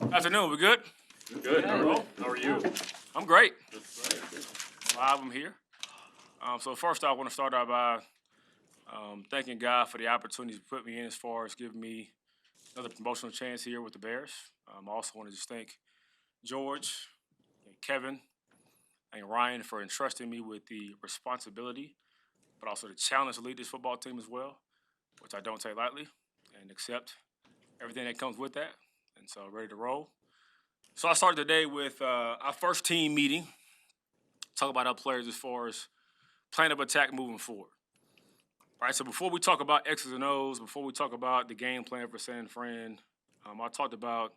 Afternoon, we good? Good. How are you? I'm great. That's Live, I'm here. So first I want to start out by thanking God for the opportunity to put me in as far as giving me another promotional chance here with the Bears. I also want to just thank George and Kevin and Ryan for entrusting me with the responsibility, but also the challenge to lead this football team as well, which I don't take lightly and accept everything that comes with that. And so ready to roll. So I started the day with our first team meeting, talk about our players as far as plan of attack moving forward. Right. So before we talk about X's and O's, before we talk about the game plan for San Fran, I talked about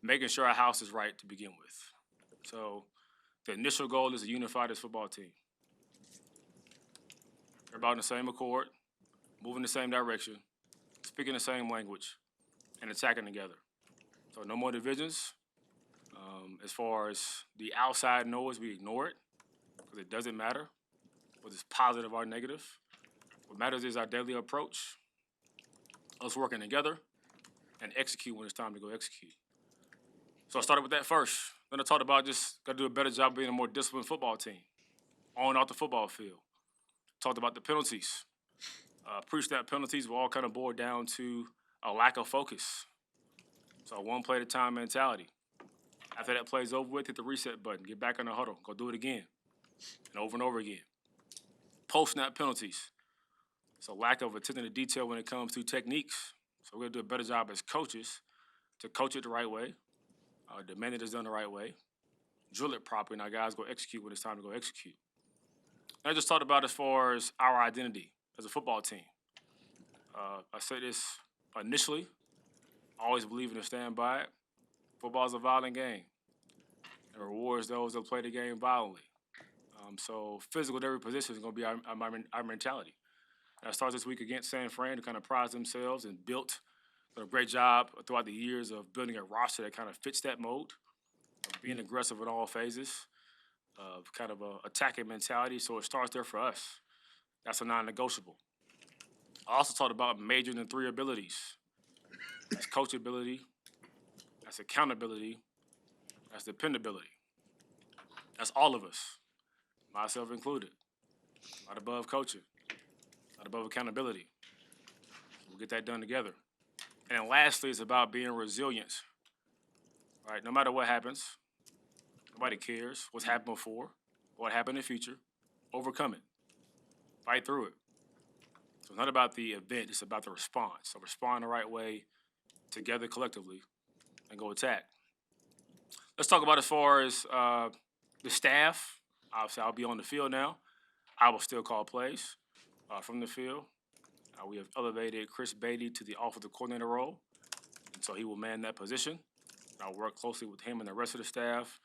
making sure our house is right to begin with. So the initial goal is to unify this football team. They're about in the same accord, moving the same direction, speaking the same language, and attacking together. So no more divisions. As far as the outside noise, we ignore it because it doesn't matter whether it's positive or negative. What matters is our daily approach, us working together, and execute when it's time to go execute. So I started with that first. Then I talked about just got to do a better job being a more disciplined football team, on and off the football field. Talked about the penalties. Pre-snap penalties will all kind of boil down to a lack of focus. So one play at a time mentality. After that play's over with, hit the reset button, get back in the huddle, go do it again, and over again. Post-snap penalties. So lack of attention to detail when it comes to techniques. So we're going to do a better job as coaches to coach it the right way, demand it is done the right way, drill it properly, and our guys go execute when it's time to go execute. And I just talked about as far as our identity as a football team. I said this initially, always believe in and stand by it. Football is a violent game. It rewards those that play the game violently. So physical at every position is going to be our mentality. And I started this week against San Fran to kind of prize themselves and built a great job throughout the years of building a roster that kind of fits that mode, of being aggressive in all phases, of kind of a attacking mentality. So it starts there for us. That's a non-negotiable. I also talked about majoring in three abilities. That's coachability, that's accountability, that's dependability. That's all of us, myself included. Not above coaching, not above accountability. We'll get that done together. And then lastly, it's about being resilient. Right? No matter what happens, nobody cares what's happened before, what happened in the future. Overcome it. Fight through it. So it's not about the event, it's about the response. So respond the right way, together collectively, and go attack. Let's talk about as far as the staff. Obviously, I'll be on the field now. I will still call plays from the field. We have elevated Chris Beatty to the offensive coordinator role, and so he will man that position. I'll work closely with him and the rest of the staff,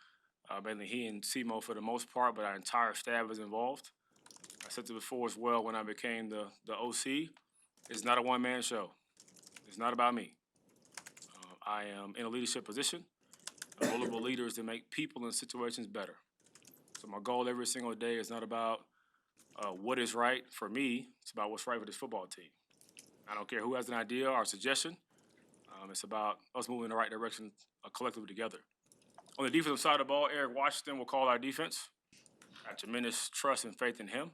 mainly he and Simo for the most part, but our entire staff is involved. I said it before as well when I became the OC. It's not a one-man show. It's not about me. I am in a leadership position. The role of a leader is to make people and situations better. So my goal every single day is not about what is right for me. It's about what's right for this football team. I don't care who has an idea or a suggestion. It's about us moving in the right direction collectively together. On the defensive side of the ball, Eric Washington will call our defense. I have tremendous trust and faith in him.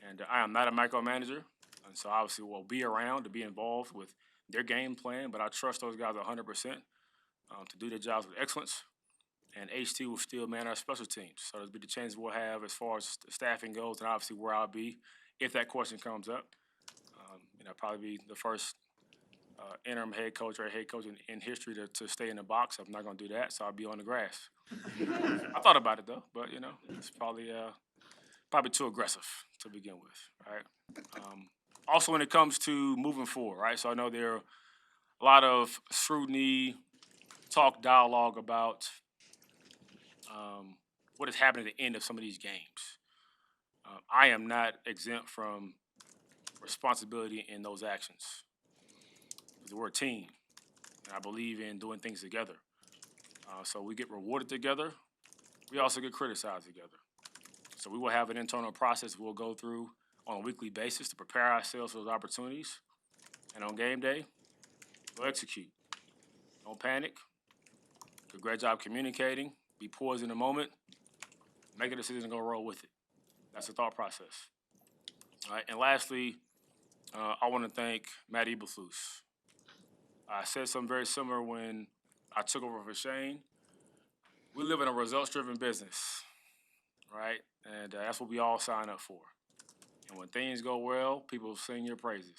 And I am not a micromanager. And so obviously we'll be around to be involved with their game plan, but I trust those guys 100% to do their jobs with excellence. And HT will still man our special teams. So there'll be the changes we'll have as far as the staffing goes and obviously where I'll be if that question comes up. I'll probably be the first interim head coach or head coach in history to stay in the box. I'm not going to do that, so I'll be on the grass. I thought about it, though, but, it's probably too aggressive to begin with, right? Also, when it comes to moving forward, right, so I know there are a lot of scrutiny, dialogue about what is happening at the end of some of these games. I am not exempt from responsibility in those actions. Because we're a team, and I believe in doing things together. So we get rewarded together. We also get criticized together. So we will have an internal process we'll go through on a weekly basis to prepare ourselves for those opportunities. And on game day, we'll execute. Don't panic. do a great job communicating, be poised in the moment, make a decision and go roll with it. That's the thought process. All right, and lastly, I want to thank Matt Eberflus. I said something very similar when I took over for Shane. We live in a results-driven business, right? And that's what we all sign up for. And when things go well, people sing your praises.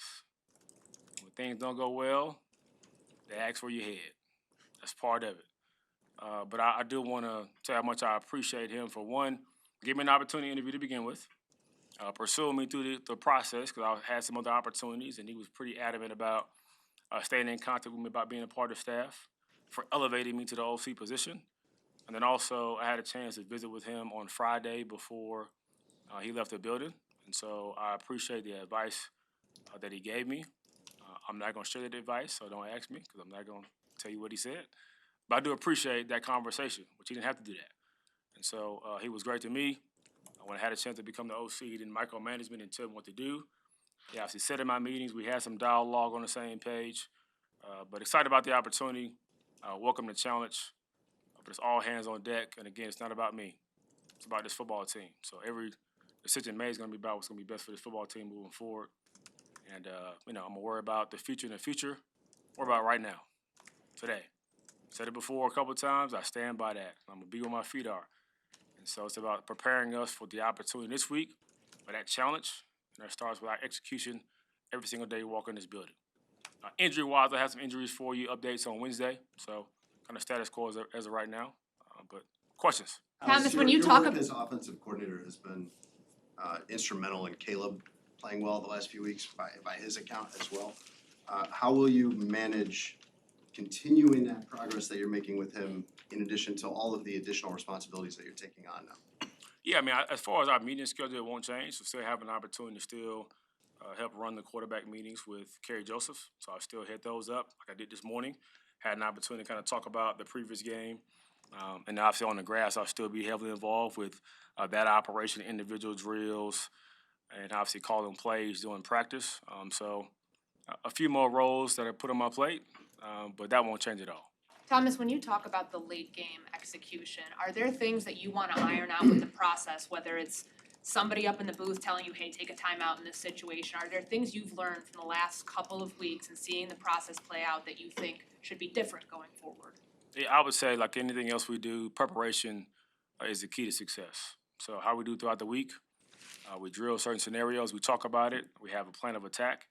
When things don't go well, they ask for your head. That's part of it. But I do want to say how much I appreciate him for, one, giving me an opportunity to interview to begin with, pursuing me through the process because I had some other opportunities, and he was pretty adamant about staying in contact with me about being a part of staff, for elevating me to the OC position. And then also I had a chance to visit with him on Friday before he left the building. And so I appreciate the advice that he gave me. I'm not going to share that advice, so don't ask me because I'm not going to tell you what he said. But I do appreciate that conversation, which he didn't have to do that. And so he was great to me. When I had a chance to become the OC, he didn't micromanage me and tell me what to do. He obviously said in my meetings, we had some dialogue on the same page. But excited about the opportunity. Welcome the challenge. But it's all hands on deck. And again, it's not about me. It's about this football team. So every decision made is going to be about what's going to be best for this football team moving forward. And, I'm going to worry about the future in the future. Worry about right now, today. Said it before a couple of times. I stand by that. I'm going to be where my feet are. And so it's about preparing us for the opportunity this week, for that challenge. And that starts with our execution every single day you walk in this building. Injury-wise, I have some injuries for you, updates on Wednesday. So kind of status quo as of right now. But questions? Thomas, Your- when you your talk work ab- as offensive coordinator has been instrumental in Caleb playing well the last few weeks by his account as well. How will you manage continuing that progress that you're making with him in addition to all of the additional responsibilities that you're taking on now? Yeah, I mean, as far as our meeting schedule, it won't change. So still have an opportunity to still help run the quarterback meetings with Kerry Joseph. So I still hit those up like I did this morning. Had an opportunity to kind of talk about the previous game. And obviously on the grass, I'll still be heavily involved with that operation, individual drills, and obviously calling plays during practice. So a few more roles that I put on my plate, but that won't change at all. Thomas, when you talk about the late game execution, are there things that you want to iron out with the process, whether it's somebody up in the booth telling you, hey, take a timeout in this situation? Are there things you've learned from the last couple of weeks and seeing the process play out that you think should be different going forward? Yeah, I would say, like anything else we do, preparation is the key to success. So how we do throughout the week, we drill certain scenarios, we talk about it, we have a plan of attack,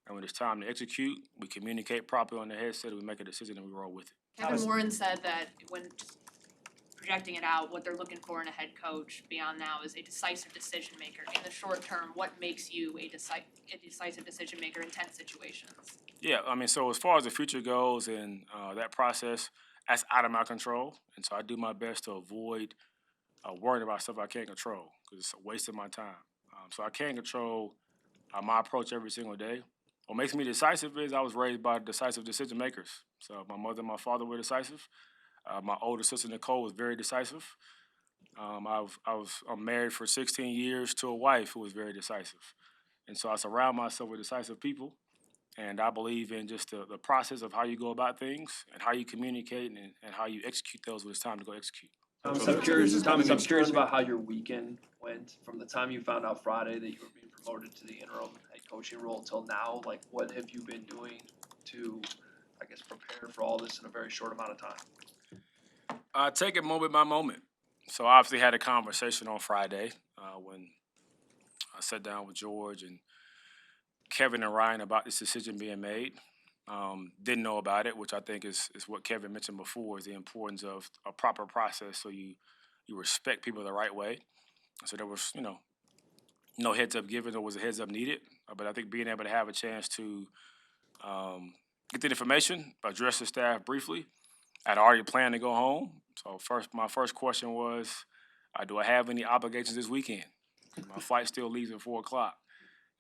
and when it's time to execute, we communicate properly on the headset, we make a decision, and we roll with it. Kevin Warren said that when just projecting it out, what they're looking for in a head coach beyond now is a decisive decision maker. In the short term, what makes you a decisive decision maker in tense situations? Yeah, I mean, so as far as the future goes and that process, that's out of my control, and so I do my best to avoid worrying about stuff I can't control because it's a waste of my time. So I can't control my approach every single day. What makes me decisive is I was raised by decisive decision makers. So my mother and my father were decisive. My older sister Nicole was very decisive. I'm married for 16 years to a wife who was very decisive, and so I surround myself with decisive people. And I believe in just the process of how you go about things and how you communicate and how you execute those when it's time to go execute. Thomas, So I'm curious. this is Thomas, coming I'm curious in- about how your weekend went from the time you found out Friday that you were being promoted to the interim head coaching role until now. Like, what have you been doing to, I guess, prepare for all this in a very short amount of time? I take it moment by moment. So I obviously had a conversation on Friday when I sat down with George and Kevin and Ryan about this decision being made. Didn't know about it, which I think is what Kevin mentioned before, is the importance of a proper process so you respect people the right way. So there was, no heads up given or was a heads up needed. But I think being able to have a chance to get the information, address the staff briefly. I'd already planned to go home. So my first question was, do I have any obligations this weekend? My flight still leaves at 4 o'clock.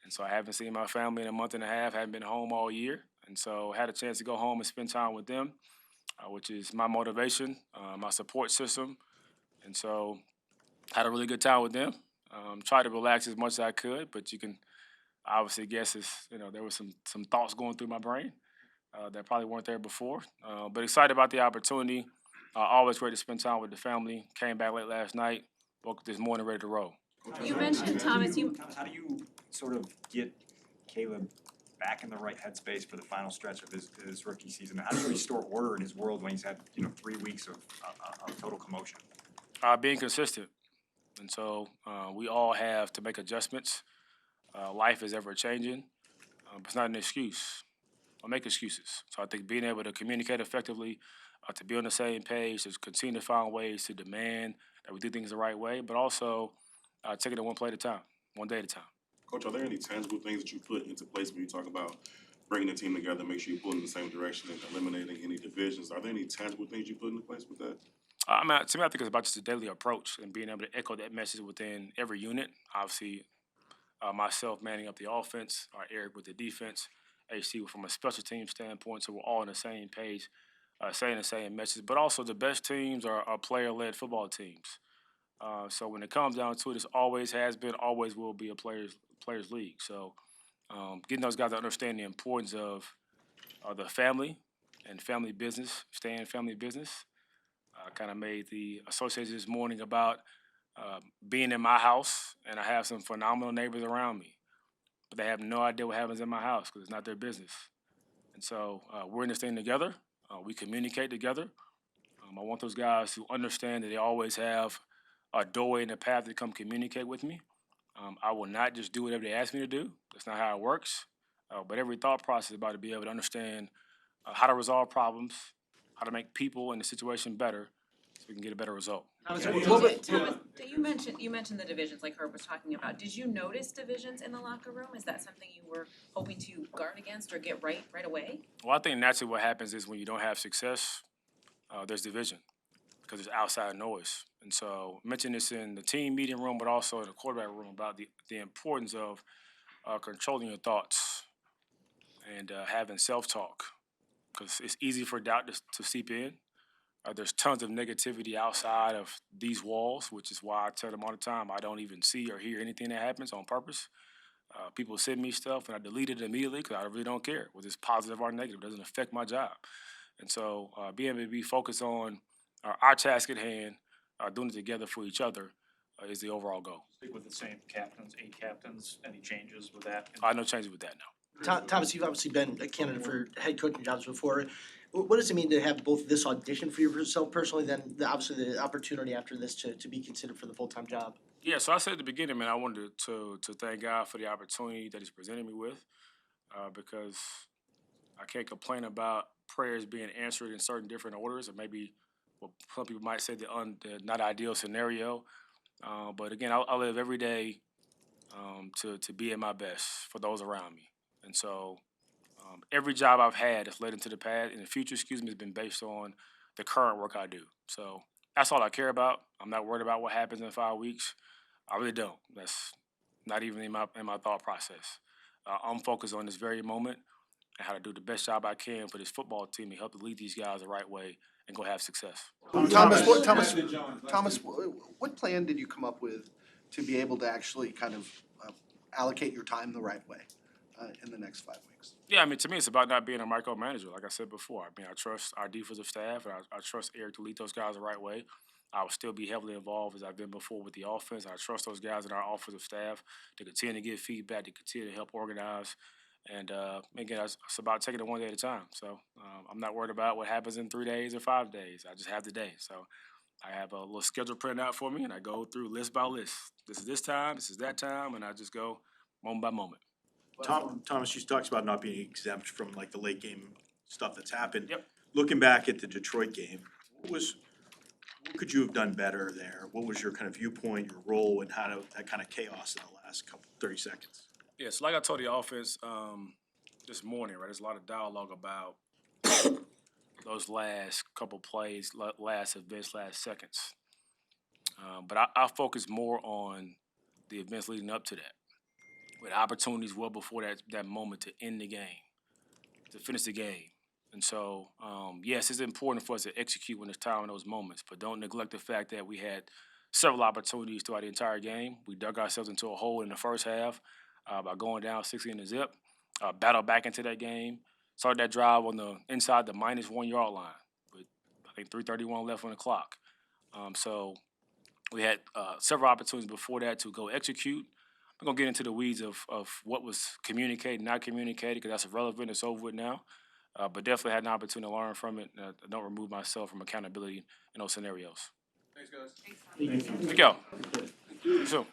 And so I haven't seen my family in a month and a half, haven't been home all year. And so I had a chance to go home and spend time with them, which is my motivation, my support system. And so I had a really good time with them. Tried to relax as much as I could, but you can obviously guess there was some thoughts going through my brain that probably weren't there before. But excited about the opportunity. Always great to spend time with the family. Came back late last night. Woke up this morning ready to roll. You mentioned, Thomas, Thomas, how do you sort of get Caleb back in the right headspace for the final stretch of his rookie season? How do you restore order in his world when he's had 3 weeks of total commotion? Being consistent. And so we all have to make adjustments. Life is ever changing, but it's not an excuse. Or make excuses. So I think being able to communicate effectively, to be on the same page, to continue to find ways to demand that we do things the right way, but also taking it one play at a time, one day at a time. Coach, are there any tangible things that you put into place when you talk about bringing the team together, make sure you pull in the same direction and eliminating any divisions? Are there any tangible things you put into place with that? To me, I think it's about just a daily approach and being able to echo that message within every unit. Obviously, myself manning up the offense, Eric with the defense, HC from a special team standpoint, so we're all on the same page, saying the same message. But also, the best teams are player-led football teams. So when it comes down to it, it always has been, always will be a players league. So getting those guys to understand the importance of the family and family business, staying in family business. Kind of made the association this morning about being in my house, and I have some phenomenal neighbors around me, but they have no idea what happens in my house because it's not their business. And so we're in this thing together. We communicate together. I want those guys to understand that they always have a doorway and a path to come communicate with me. I will not just do whatever they ask me to do. That's not how it works. But every thought process is about to be able to understand how to resolve problems, how to make people in the situation better so we can get a better result. Thomas, you mentioned the divisions like Herb was talking about. Did you notice divisions in the locker room? Is that something you were hoping to guard against or get right away? Well, I think naturally what happens is when you don't have success, there's division because there's outside noise. And so I mentioned this in the team meeting room, but also in the quarterback room about the importance of controlling your thoughts and having self-talk because it's easy for doubt to seep in. There's tons of negativity outside of these walls, which is why I tell them all the time I don't even see or hear anything that happens on purpose. People send me stuff and I delete it immediately because I really don't care whether it's positive or negative. It doesn't affect my job. And so being able to be focused on our task at hand, doing it together for each other is the overall goal. Stick with the same captains, 8 captains, any changes with that? No changes with that now. Thomas, you've obviously been a candidate for head coaching jobs before. What does it mean to have both this audition for yourself personally, then obviously the opportunity after this to be considered for the full-time job? Yeah, so I said at the beginning, man, I wanted to thank God for the opportunity that He's presented me with because I can't complain about prayers being answered in certain different orders, or maybe what some people might say the not ideal scenario. But again, I live every day to be at my best for those around me. And so every job I've had that's led into the past, in the future, has been based on the current work I do. So that's all I care about. I'm not worried about what happens in 5 weeks. I really don't. That's not even in my thought process. I'm focused on this very moment and how to do the best job I can for this football team to help to lead these guys the right way and go have success. Thomas, what plan did you come up with to be able to actually kind of allocate your time the right way in the next 5 weeks? Yeah, I mean, to me, it's about not being a micromanager, like I said before. I mean, I trust our defensive staff, and I trust Eric to lead those guys the right way. I will still be heavily involved as I've been before with the offense. I trust those guys in our offensive staff to continue to give feedback, to continue to help organize. And again, it's about taking it one day at a time. So I'm not worried about what happens in 3 days or 5 days. I just have the day. So I have a little schedule printed out for me, and I go through list by list. This is this time, this is that time, and I just go moment by moment. Thomas, you talked about not being exempt from like the late game stuff that's happened. Yep. Looking back at the Detroit game, what could you have done better there? What was your kind of viewpoint, your role, and how to that kind of chaos in the last 30 seconds? Yeah, so like I told the offense this morning, right, there's a lot of dialogue about those last couple plays, last events, last seconds. But I focus more on the events leading up to that, with opportunities well before that moment to end the game, to finish the game. And so, yes, it's important for us to execute when it's time in those moments, but don't neglect the fact that we had several opportunities throughout the entire game. We dug ourselves into a hole in the first half by going down 60 in the zip, battled back into that game, started that drive on the inside the -1 yard line with I think 3:31 left on the clock. So we had several opportunities before that to go execute. I'm gonna get into the weeds of what was communicated, not communicated, because that's irrelevant. It's over with now. But definitely had an opportunity to learn from it. I don't remove myself from accountability in those scenarios. Thanks, Tom. Thank y'all. See you soon.